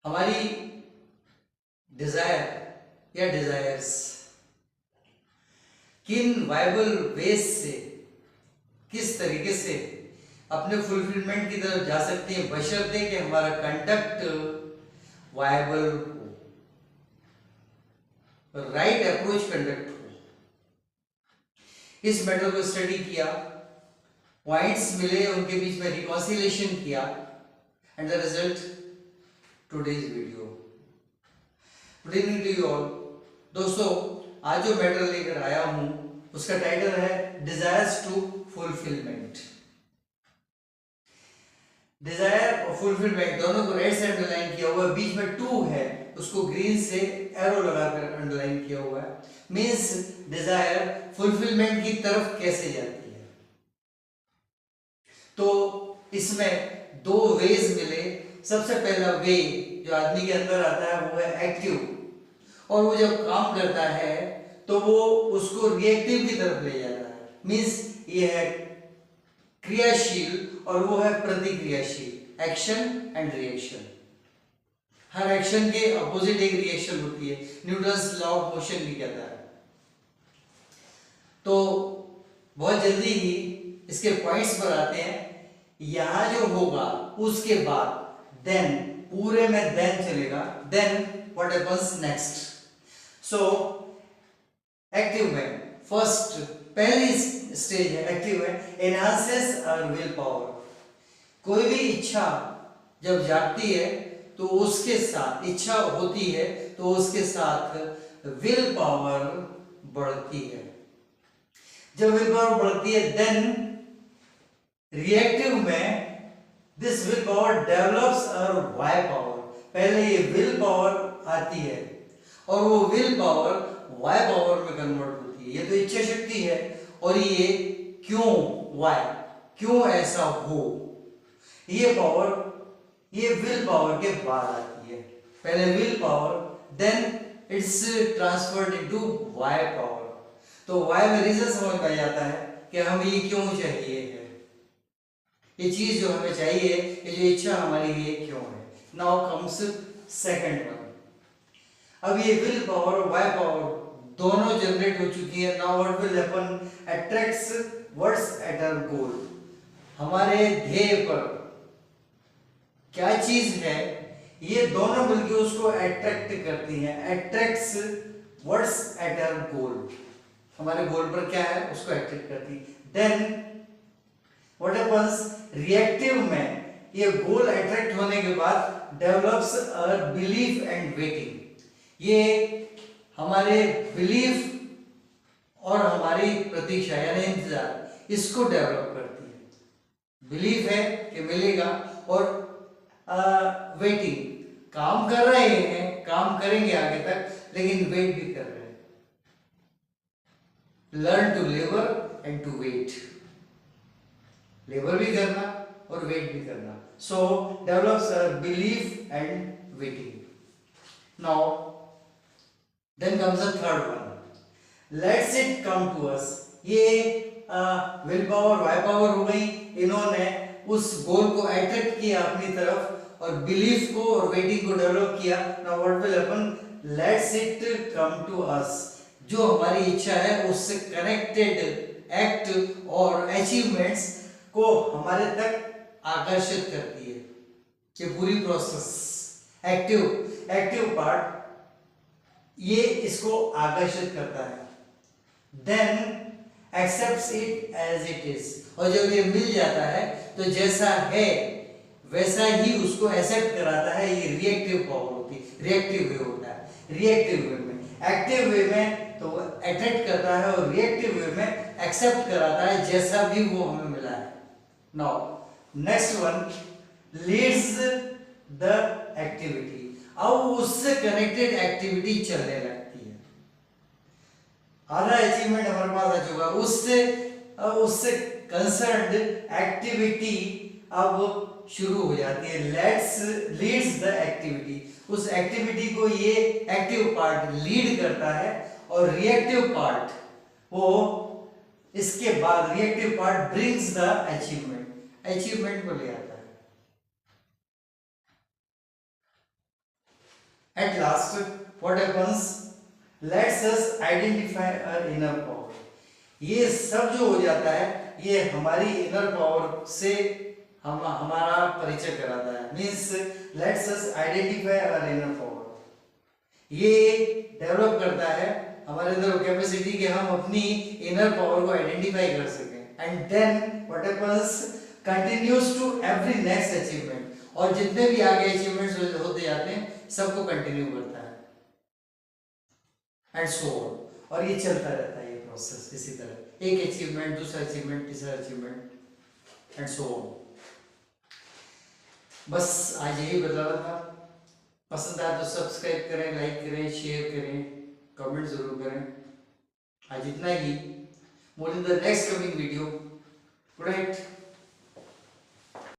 हमारी डिजायर या डिजायर्स किन वायबल वेज से, किस तरीके से अपने फुलफिलमेंट की तरफ जा सकते हैं, बशर्ते कि हमारा कंडक्ट वायबल हो, राइट अप्रोच कंडक्ट हो। इस मैटर को स्टडी किया, पॉइंट्स मिले, उनके बीच में रिकॉन्सिलेशन किया, and the result today's video. Good evening to you all. दोस्तों, आज जो मैटर लेकर आया हूं उसका टाइटल है डिजायर्स टू फुलफिलमेंट। डिजायर और फुलफिलमेंट दोनों को रेड से अंडरलाइन किया हुआ है, बीच में टू है उसको ग्रीन से एरो लगाकर अंडरलाइन किया हुआ है। मींस डिजायर फुलफिलमेंट की तरफ कैसे जाती है। तो इसमें दो वेज मिले। सबसे पहला वे जो आदमी के अंदर आता है वो है एक्टिव, और वो जब काम करता है तो वो उसको रिएक्टिव की तरफ ले जाता है। मींस ये है क्रियाशील और वो है प्रतिक्रियाशील, action and reaction. Her action के अपोजिट एक रिएक्शन होती है, न्यूटन्स लॉ ऑफ मोशन भी कहता है। तो बहुत जल्दी ही इसके पॉइंट्स पर आते हैं। यहां जो होगा उसके बाद देन, पूरे में देन चलेगा, then what happens next. So active में फर्स्ट पहली स्टेज है एक्टिव में, एनहांसेस आवर विल पावर। कोई भी इच्छा जब जागती है तो उसके साथ, इच्छा होती है तो उसके साथ विल पावर बढ़ती है। जब विल पावर बढ़ती है देन रिएक्टिव में this will power develops our why power. पहले ये विल पावर आती है और वो विल पावर वाई पावर में कन्वर्ट होती है। ये तो इच्छा शक्ति है, और ये क्यों, वाई, क्यों ऐसा हो, ये पावर, ये विल पावर के बाद आती है। पहले will power, then it's transferred into why power. तो वाई में रीजन समझ में आ जाता है कि हमें ये क्यों चाहिए है, ये चीज जो हमें चाहिए, ये जो इच्छा हमारी ये क्यों है। Now comes second one. अब ये विल पावर और वाई पावर दोनों जनरेट हो चुकी है। Now what will happen, attracts what's at our goal. हमारे ध्येय पर क्या चीज है, ये दोनों मिलकर उसको अट्रैक्ट करती हैं। Attracts what's at our goal, हमारे गोल पर क्या है उसको अट्रैक्ट करती है। देन व्हाट हैपेंस, रिएक्टिव में ये गोल अट्रैक्ट होने के बाद develops a belief and waiting. ये हमारे बिलीफ और हमारी प्रतीक्षा यानी इंतजार, इसको डेवलप करती है। बिलीफ है कि मिलेगा, और वेटिंग, काम कर रहे हैं, काम करेंगे आगे तक, लेकिन वेट भी कर रहे हैं। Learn to labour and to wait, labour भी करना और वेट भी करना। So develops belief and waiting. Now then comes the third one, let's it come to us. ये विल पावर वाई पावर हो गई, इन्होंने उस गोल को अट्रैक्ट किया अपनी तरफ और बिलीफ को और वेटिंग को डेवलप किया। Now what will happen, lets it come to us. जो हमारी इच्छा है उससे कनेक्टेड एक्ट और अचीवमेंट्स को हमारे तक आकर्षित करती है। ये पूरी प्रोसेस, एक्टिव पार्ट ये इसको आकर्षित करता है। Then accepts it as it is, और जब ये मिल जाता है तो जैसा है वैसा ही उसको एक्सेप्ट कराता है। ये रिएक्टिव पावर होती है, रिएक्टिव वे होता है। रिएक्टिव वे में, एक्टिव वे में तो अट्रैक्ट करता है और रिएक्टिव वे में एक्सेप्ट कराता है जैसा भी वो हमें मिला है। Now next one, leads the activity. अब उससे कनेक्टेड एक्टिविटी चलने लगती है। आधा अचीवमेंट हमारे पास आ चुका, उससे कंसर्न्ड एक्टिविटी अब शुरू हो जाती है। लीड्स द एक्टिविटी, उस एक्टिविटी को ये एक्टिव पार्ट लीड करता है, और रिएक्टिव पार्ट वो इसके बाद, reactive part brings the achievement, achievement को ले आता है। At last, what happens? Let's us identify our inner power. ये सब जो हो जाता है ये हमारी इनर पावर से हमारा परिचय कराता है. Means lets us identify our inner power. ये डेवलप करता है हमारे अंदर कैपेसिटी कि हम अपनी इनर पावर को आइडेंटिफाई कर सकें. And then what happens? Continues to every next achievement. और जितने भी आगे अचीवमेंट्स होते जाते हैं सबको कंटिन्यू करता है. And so on. और ये चलता रहता है ये प्रोसेस इसी तरह. एक अचीवमेंट, दूसरा अचीवमेंट, तीसरा अचीवमेंट एंड सो ऑन. बस आज यही बताना था. पसंद आया तो सब्सक्राइब करें, लाइक करें, शेयर करें, कमेंट जरूर करें. आज इतना ही. More in the next coming video. Good night.